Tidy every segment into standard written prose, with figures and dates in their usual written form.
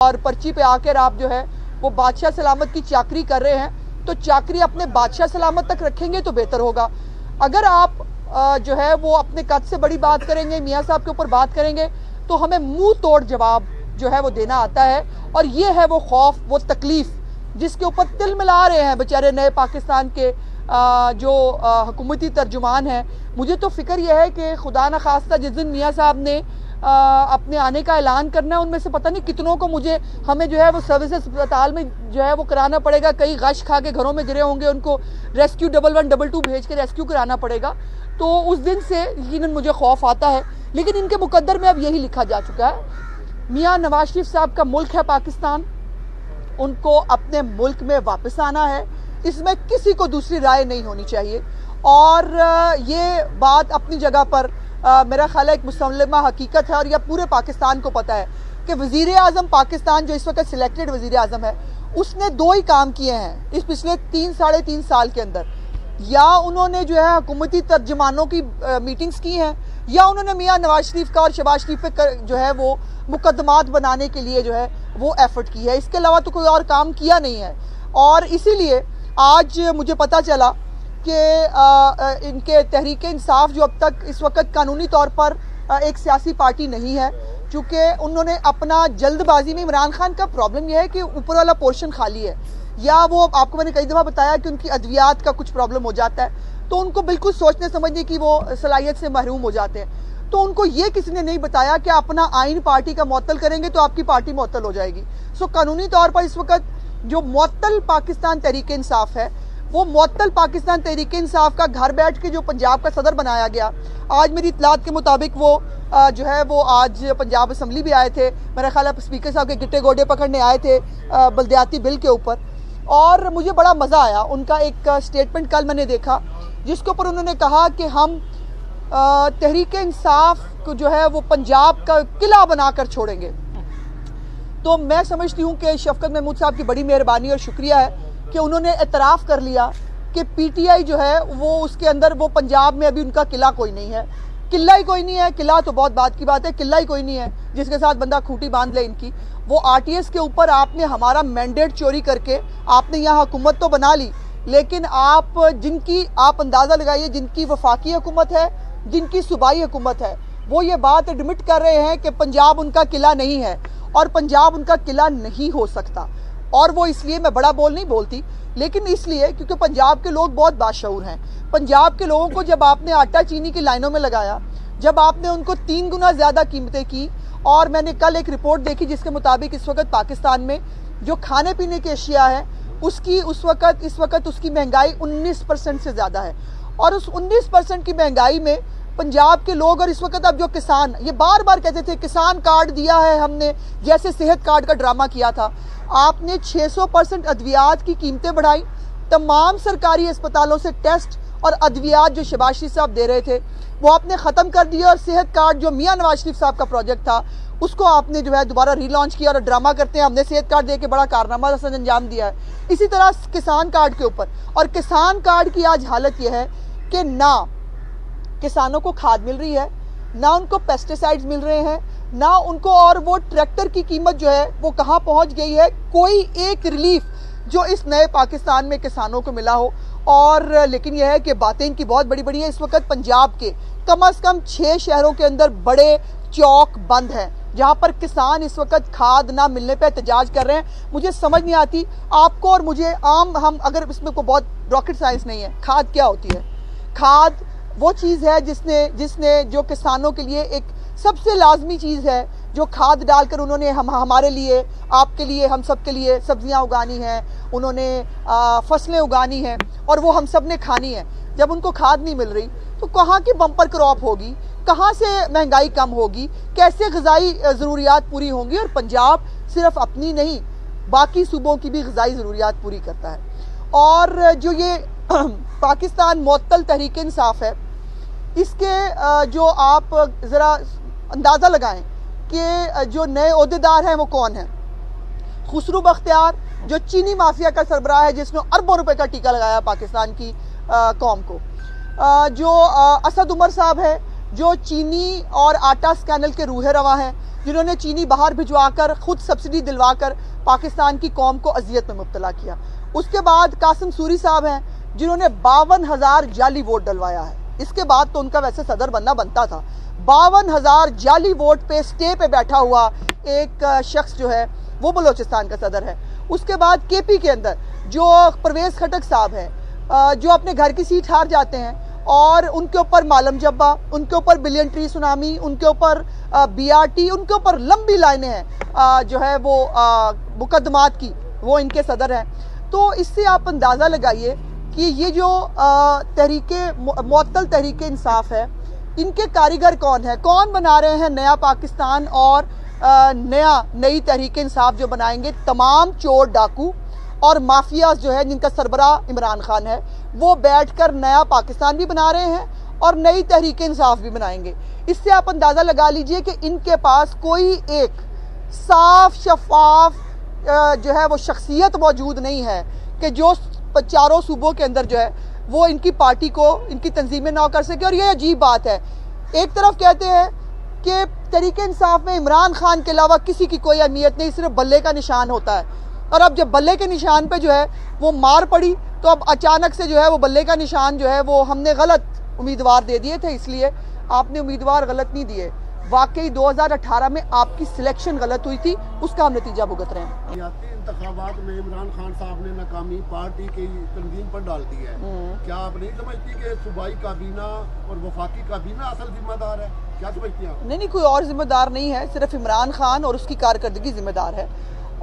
और पर्ची पे आकर आप जो है वो बादशाह सलामत की चाकरी कर रहे हैं, तो चाकरी अपने बादशाह सलामत तक रखेंगे तो बेहतर होगा। अगर आप जो है वो अपने कद से बड़ी बात करेंगे, मियाँ साहब के ऊपर बात करेंगे, तो हमें मुंह तोड़ जवाब जो है वो देना आता है। और ये है वो खौफ, वो तकलीफ जिसके ऊपर तिल मिला रहे हैं बेचारे नए पाकिस्तान के जो हुकूमती तर्जुमान हैं। मुझे तो फिक्र यह है कि खुदा न खास्ता जिस दिन मियाँ साहब ने अपने आने का ऐलान करना है, उनमें से पता नहीं कितनों को हमें जो है वो सर्विसेज अस्पताल में जो है वो कराना पड़ेगा। कई गश खा के घरों में गिरे होंगे, उनको रेस्क्यू 1112 भेज के रेस्क्यू कराना पड़ेगा। तो उस दिन से यकीनन मुझे खौफ आता है। लेकिन इनके मुकद्दर में अब यही लिखा जा चुका है, मियाँ नवाज शरीफ साहब का मुल्क है पाकिस्तान, उनको अपने मुल्क में वापस आना है, इसमें किसी को दूसरी राय नहीं होनी चाहिए। और ये बात अपनी जगह पर मेरा ख्याल है एक मुसल्लमा हकीकत है, और यह पूरे पाकिस्तान को पता है कि वज़ीर आज़म पाकिस्तान जो इस वक्त सिलेक्टेड वज़ीर आज़म है, उसने दो ही काम किए हैं इस पिछले 3-3.5 साल के अंदर। या उन्होंने जो है हुकूमती तर्जुमानों की मीटिंग्स की हैं, या उन्होंने मियाँ नवाज शरीफ का और शहबाज शरीफ पे जो है वो मुकदमात बनाने के लिए जो है वो एफर्ट की है। इसके अलावा तो कोई और काम किया नहीं है। और इसीलिए आज मुझे पता चला कि इनके तहरीक इंसाफ जो अब तक इस वक्त कानूनी तौर पर एक सियासी पार्टी नहीं है, चूँकि उन्होंने अपना जल्दबाजी में, इमरान खान का प्रॉब्लम यह है कि ऊपर वाला पोर्शन खाली है, या वो आपको मैंने कई दफ़ा बताया कि उनकी अद्वियात का कुछ प्रॉब्लम हो जाता है, तो उनको बिल्कुल सोचने समझने की वो सलाहियत से महरूम हो जाते हैं। तो उनको ये किसी ने नहीं बताया कि अपना आइन पार्टी का मुअत्तल करेंगे तो आपकी पार्टी मुअत्तल हो जाएगी। सो कानूनी तौर पर इस वक्त जो मुअत्तल पाकिस्तान तहरीक इंसाफ है, वो मुअत्तल पाकिस्तान तहरीक इंसाफ का घर बैठ के जो पंजाब का सदर बनाया गया, आज मेरी इतलात के मुताबिक वो जो है वो आज पंजाब असम्बली भी आए थे, मेरा ख्याल है स्पीकर साहब के गिट्टे गोडे पकड़ने आए थे बल्दियाती बिल के ऊपर। और मुझे बड़ा मज़ा आया, उनका एक स्टेटमेंट कल मैंने देखा जिसके ऊपर उन्होंने कहा कि हम तहरीक इंसाफ को जो है वो पंजाब का किला बनाकर छोड़ेंगे। तो मैं समझती हूँ कि शफकत महमूद साहब की बड़ी मेहरबानी और शुक्रिया है कि उन्होंने एतराफ़ कर लिया कि पीटीआई जो है वो उसके अंदर वो पंजाब में अभी उनका किला कोई नहीं है। किला ही कोई नहीं है, किला तो बहुत बात की बात है, किला ही कोई नहीं है जिसके साथ बंदा खूंटी बांध ले इनकी। वो आरटीएस के ऊपर आपने हमारा मैंडेट चोरी करके आपने यहाँ हुकूमत तो बना ली, लेकिन आप जिनकी आप अंदाज़ा लगाइए जिनकी वफाकी हुकूमत है, जिनकी सूबाई हुकूमत है, वो ये बात एडमिट कर रहे हैं कि पंजाब उनका किला नहीं है और पंजाब उनका किला नहीं हो सकता। और वो इसलिए, मैं बड़ा बोल नहीं बोलती, लेकिन इसलिए क्योंकि पंजाब के लोग बहुत बाशऊर हैं। पंजाब के लोगों को जब आपने आटा चीनी की लाइनों में लगाया, जब आपने उनको 3 गुना ज़्यादा कीमतें की, और मैंने कल एक रिपोर्ट देखी जिसके मुताबिक इस वक्त पाकिस्तान में जो खाने पीने की अशिया है उसकी इस वक्त उसकी महंगाई 19% से ज़्यादा है। और उस 19% की महंगाई में पंजाब के लोग, और इस वक्त अब जो किसान ये बार बार कहते थे किसान कार्ड दिया है हमने, जैसे सेहत कार्ड का ड्रामा किया था, आपने 600% अद्वियात की कीमतें बढ़ाई, तमाम सरकारी अस्पतालों से टेस्ट और अद्वियात जो शहबाज शरीफ साहब दे रहे थे वो आपने ख़त्म कर दिया, और सेहत कार्ड जो मियाँ नवाज शरीफ साहब का प्रोजेक्ट था उसको आपने जो है दोबारा रीलॉन्च किया, और ड्रामा करते हैं हमने सेहत कार्ड दे के बड़ा कारनामा अंजाम दिया है। इसी तरह किसान कार्ड के ऊपर, और किसान कार्ड की आज हालत यह है कि ना किसानों को खाद मिल रही है, ना उनको पेस्टिसाइड्स मिल रहे हैं, ना उनको, और वो ट्रैक्टर की कीमत जो है वो कहाँ पहुँच गई है, कोई एक रिलीफ जो इस नए पाकिस्तान में किसानों को मिला हो। और लेकिन यह है कि बातें इनकी बहुत बड़ी बड़ी हैं। इस वक्त पंजाब के कम से कम 6 शहरों के अंदर बड़े चौक बंद हैं जहाँ पर किसान इस वक्त खाद ना मिलने पर एहतजाज कर रहे हैं। मुझे समझ नहीं आती, आपको और मुझे हम अगर इसमें कोई बहुत रॉकेट साइंस नहीं है, खाद क्या होती है? खाद वो चीज़ है जिसने जो किसानों के लिए एक सबसे लाजमी चीज़ है, जो खाद डालकर उन्होंने हमारे लिए, आपके लिए, हम सब के लिए सब्जियां उगानी हैं, उन्होंने फसलें उगानी हैं, और वो हम सब ने खानी है। जब उनको खाद नहीं मिल रही तो कहाँ की बम्पर क्रॉप होगी, कहाँ से महंगाई कम होगी, कैसे ग़िज़ाई ज़रूरियात पूरी होंगी? और पंजाब सिर्फ अपनी नहीं बाकी सूबों की भी ग़िज़ाई ज़रूरियात पूरी करता है। और जो ये पाकिस्तान मुअत्तल तहरीक इंसाफ है, इसके जो आप ज़रा अंदाज़ा लगाएं कि जो नए ओहदेदार हैं वो कौन हैं। खुसरू बख्तियार जो चीनी माफिया का सरबराह है, जिसने अरबों रुपए का टीका लगाया पाकिस्तान की कौम को, जो असद उमर साहब है जो चीनी और आटा स्कैनल के रूहे रवा हैं, जिन्होंने चीनी बाहर भिजवाकर खुद सब्सिडी दिलवाकर पाकिस्तान की कौम को अजियत में मुब्तला किया। उसके बाद कासिम सूरी साहब हैं जिन्होंने 52,000 जाली वोट डलवाया है। इसके बाद तो उनका वैसे सदर बनना बनता था। 52,000 जाली वोट पे स्टे पे बैठा हुआ एक शख्स जो है वो बलोचिस्तान का सदर है। उसके बाद केपी के अंदर जो परवेज खटक साहब हैं जो अपने घर की सीट हार जाते हैं और उनके ऊपर मालम जब्बा, उनके ऊपर बिलियन ट्री सुनामी, उनके ऊपर BRT, उनके ऊपर लंबी लाइनें हैं जो है वो मुकदमात की, वो इनके सदर हैं। तो इससे आप अंदाज़ा लगाइए कि ये जो मुअत्तल तहरीके इंसाफ है, इनके कारीगर कौन है, कौन बना रहे हैं नया पाकिस्तान और नई तहरीके इंसाफ जो बनाएंगे। तमाम चोर डाकू और माफियाज जो है जिनका सरबराह इमरान खान है वो बैठकर नया पाकिस्तान भी बना रहे हैं और नई तहरीके इंसाफ भी बनाएंगे। इससे आप अंदाज़ा लगा लीजिए कि इनके पास कोई एक साफ शफाफ जो है वो शख्सियत मौजूद नहीं है कि जो चारों सूबों के अंदर जो है वो इनकी पार्टी को, इनकी तंजीमें ना कर सके। और ये अजीब बात है, एक तरफ कहते हैं कि तहरीके इंसाफ में इमरान खान के अलावा किसी की कोई अहमियत नहीं, सिर्फ बल्ले का निशान होता है। और अब जब बल्ले के निशान पे जो है वो मार पड़ी तो अब अचानक से जो है वो बल्ले का निशान जो है वो हमने गलत उम्मीदवार दे दिए थे। इसलिए आपने उम्मीदवार गलत नहीं दिए, वाकई 2018 में आपकी सिलेक्शन गलत हुई थी, उसका हम नतीजा भुगत रहे हैं। इंतखाबात में इमरान खान साहब ने नाकामी पार्टी की तंजीम पर डाल दी है। क्या आप नहीं समझती कि सूबाई काबीना और वफाकी काबीना असल जिम्मेदार है? क्या समझती हैं आप? नहीं, कोई और जिम्मेदार नहीं है, सिर्फ इमरान खान और उसकी कारकर्दगी जिम्मेदार है।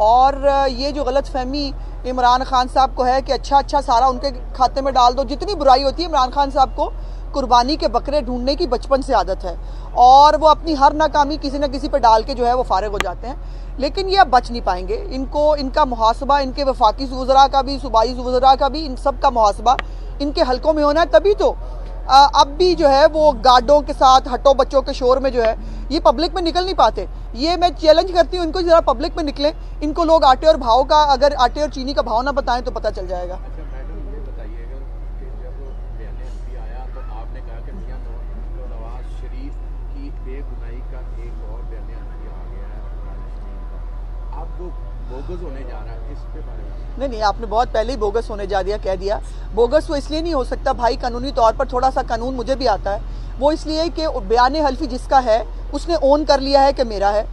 और ये जो गलत फहमी इमरान खान साहब को है कि अच्छा सारा उनके खाते में डाल दो। जितनी बुराई होती है इमरान खान साहब को कुर्बानी के बकरे ढूंढने की बचपन से आदत है और वो अपनी हर नाकामी किसी न किसी पे डाल के जो है वो फारिग हो जाते हैं। लेकिन ये अब बच नहीं पाएंगे। इनको इनका मुहासबा, इनके वफाकी वज़रा का भी, सूबाई वज़रा का भी, इन सब का मुहासबा इनके हलकों में होना है। तभी तो अब भी जो है वो गार्डों के साथ हटो बच्चों के शोर में जो है ये पब्लिक में निकल नहीं पाते। ये मैं चैलेंज करती हूँ इनको, जरा पब्लिक में निकलें, इनको लोग आटे और भाव का, अगर आटे और चीनी का भाव ना बताएं तो पता चल जाएगा। अच्छा मैडम ये बताइएगा कि जब बयान एमपी आया तो आपने कहा कि मियां नवाज शरीफ की बेगुनाही का एक और बयान एमपी आ गया है, अब वो बोगस होने जा रहा है, इस पे बारे में? नहीं, आपने बहुत पहले ही बोगस होने जा दिया, कह दिया। बोगस वो इसलिए नहीं हो सकता भाई, कानूनी तौर पर थोड़ा सा कानून मुझे भी आता है। वो इसलिए कि बयान हल्फी जिसका है उसने ओन कर लिया है कि मेरा है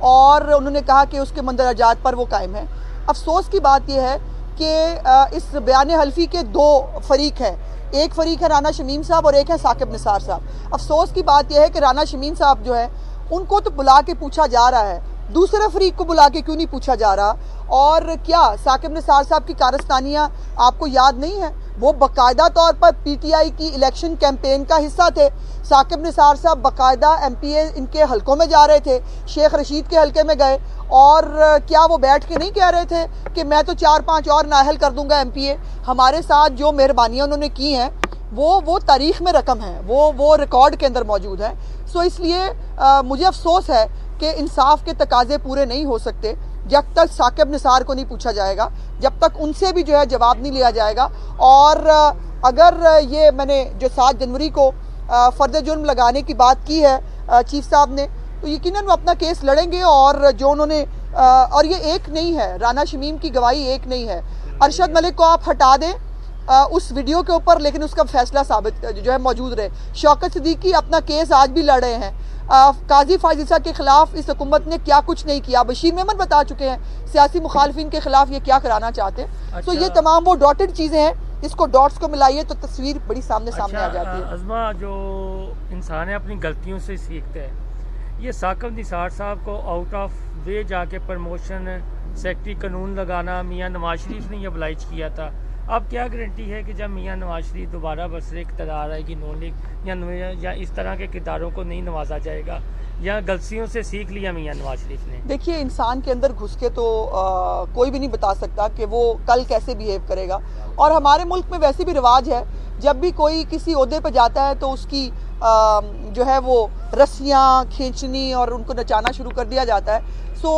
और उन्होंने कहा कि उसके मंदरजात पर वो कायम है। अफसोस की बात यह है कि इस बयान हल्फी के दो फरीक हैं, एक फरीक है राना शमीम साहब और एक है साकिब निसार साहब। अफसोस की बात यह है कि राना शमीम साहब जो है उनको तो बुला के पूछा जा रहा है, दूसरे फरीक को बुला के क्यों नहीं पूछा जा रहा? और क्या साकिब निसार साहब की कारस्तानियाँ आपको याद नहीं है? वो बाकायदा तौर पर PTI की इलेक्शन कैंपेन का हिस्सा थे। साकिब निसार साहब बाकायदा MPA इनके हलकों में जा रहे थे, शेख रशीद के हलके में गए और क्या वो बैठ के नहीं कह रहे थे कि मैं तो 4-5 और नाहल कर दूंगा MPA? हमारे साथ जो मेहरबानियाँ उन्होंने की हैं वो तारीख में रकम है, वो रिकॉर्ड के अंदर मौजूद है। सो इसलिए मुझे अफसोस है कि इंसाफ के तकाजे पूरे नहीं हो सकते जब तक साकिब निसार को नहीं पूछा जाएगा, जब तक उनसे भी जो है जवाब नहीं लिया जाएगा। और अगर ये मैंने जो 7 जनवरी को फर्द जुर्म लगाने की बात की है चीफ साहब ने, तो यकीनन वो अपना केस लड़ेंगे। और जो उन्होंने और ये एक नहीं है, राना शमीम की गवाही एक नहीं है। अरशद मलिक को आप हटा दें उस वीडियो के ऊपर, लेकिन उसका फैसला साबित जो है मौजूद रहे। शौकत सिद्दीकी अपना केस आज भी लड़ रहे हैं। काजी फाजिसा के खिलाफ इस हुकूमत ने क्या कुछ नहीं किया। बशीर मेमन बता चुके हैं सियासी मुखालफिन के खिलाफ ये क्या कराना चाहते हैं। अच्छा। तो ये तमाम वो डॉटेड चीज़ें हैं, इसको डॉट्स को मिलाइए तो तस्वीर बड़ी सामने आ जाती है। अज़मा, जो इंसान है अपनी गलतियों से सीखते हैं। ये साकिब निसार साहब को आउट ऑफ वे जाके प्रमोशन सेक्रेटरी कानून लगाना मियां नवाज शरीफ ने यह अप्लाइज किया था। अब क्या गारंटी है कि जब मियां नवाज शरीफ दोबारा बरसरे इक़्तिदार आएगी, नून लीग या इस तरह के किरदारों को नहीं नवाजा जाएगा, या गलतियों से सीख लिया मियां नवाज शरीफ ने? देखिए, इंसान के अंदर घुस के तो कोई भी नहीं बता सकता कि वो कल कैसे बिहेव करेगा। और हमारे मुल्क में वैसे भी रिवाज है, जब भी कोई किसी ओहदे पर जाता है तो उसकी जो है वो रस्सियाँ खींचनी और उनको नचाना शुरू कर दिया जाता है। सो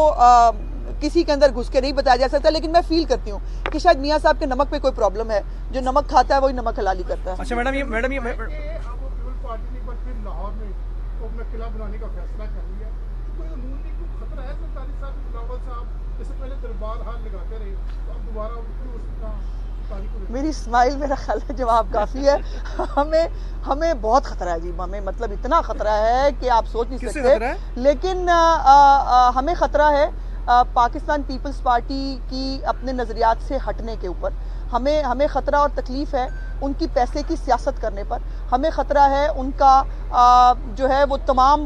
किसी के अंदर घुस के नहीं बताया जा सकता, लेकिन मैं फील करती हूँ कि शायद मियाँ साहब के नमक पे कोई प्रॉब्लम है। जो नमक खाता है वही नमक हलाली करता है। अच्छा मैडम, ये पार्टी ने फिर लाहौर में तो अपना किला बनाने का फैसला कर लिया, कोई नून लीग को खतरा है सरकारी साहब बिलावल साहब जैसे पहले दरबार हाल लगाते रहे तो अब दोबारा उनको उसका मेरी स्माइल मेरा ख्याल है जवाब काफी है। हमें बहुत खतरा है जी, हमें मतलब इतना खतरा है कि आप सोच नहीं सकते। लेकिन हमें खतरा है पाकिस्तान पीपल्स पार्टी की अपने नजरियात से हटने के ऊपर। हमें खतरा और तकलीफ है उनकी पैसे की सियासत करने पर। हमें खतरा है उनका जो है वो तमाम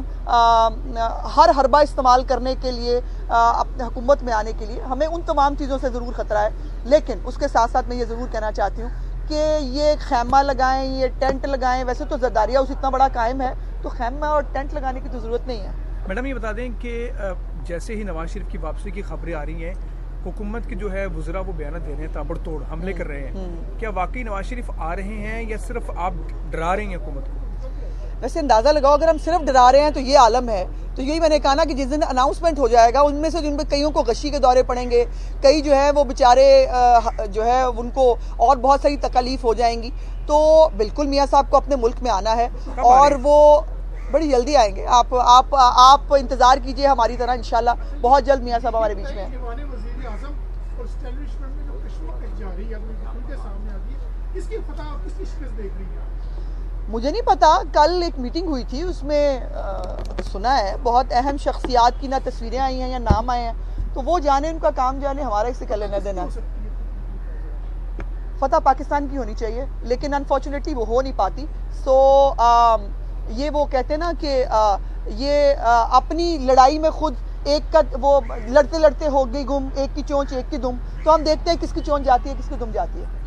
हर हरबा इस्तेमाल करने के लिए अपने हुकूमत में आने के लिए। हमें उन तमाम चीज़ों से ज़रूर खतरा है, लेकिन उसके साथ साथ मैं ये ज़रूर कहना चाहती हूँ कि ये खैमा लगाएं, ये टेंट लगाएं। वैसे तो जरदारी हाउस इतना बड़ा कायम है तो खैमा और टेंट लगाने की तो ज़रूरत नहीं है। मैडम ये बता दें कि जैसे ही नवाज शरीफ की वापसी की खबरें आ रही हैं, हुकूमत के जो है वज़रा वो बयान दे रहे हैं, ताबड़तोड़ हमले कर रहे हैं, क्या वाकई नवाज शरीफ आ रहे हैं या सिर्फ आप डरा रहे हैं हुकूमत को? वैसे अंदाज़ा लगाओ, अगर हम सिर्फ डरा रहे हैं तो ये आलम है। तो यही मैंने कहा ना कि जिस दिन अनाउंसमेंट हो जाएगा उनमें से जिन पे कईयों को गशी के दौरे पड़ेंगे, कई जो है वो बेचारे जो है उनको और बहुत सारी तकलीफ हो जाएंगी। तो बिल्कुल मियाँ साहब को अपने मुल्क में आना है और वो बड़ी जल्दी आएंगे। आप इंतजार कीजिए हमारी तरह, इंशाल्लाह बहुत जल्द मियाँ साहब हमारे बीच में हैं। मुझे नहीं पता, कल एक मीटिंग हुई थी उसमें सुना है बहुत अहम शख्सियात की ना तस्वीरें आई हैं या नाम आए हैं, तो वो जाने, उनका काम जाने, हमारा इससे क्या लेना देना। फतह पाकिस्तान की होनी चाहिए लेकिन अनफॉर्चुनेटली वो हो नहीं पाती। सो ये वो कहते हैं ना कि ये अपनी लड़ाई में खुद एक का वो लड़ते लड़ते हो गई गुम, एक की चोंच एक की दुम। तो हम देखते हैं किसकी चोंच जाती है किसकी दुम जाती है।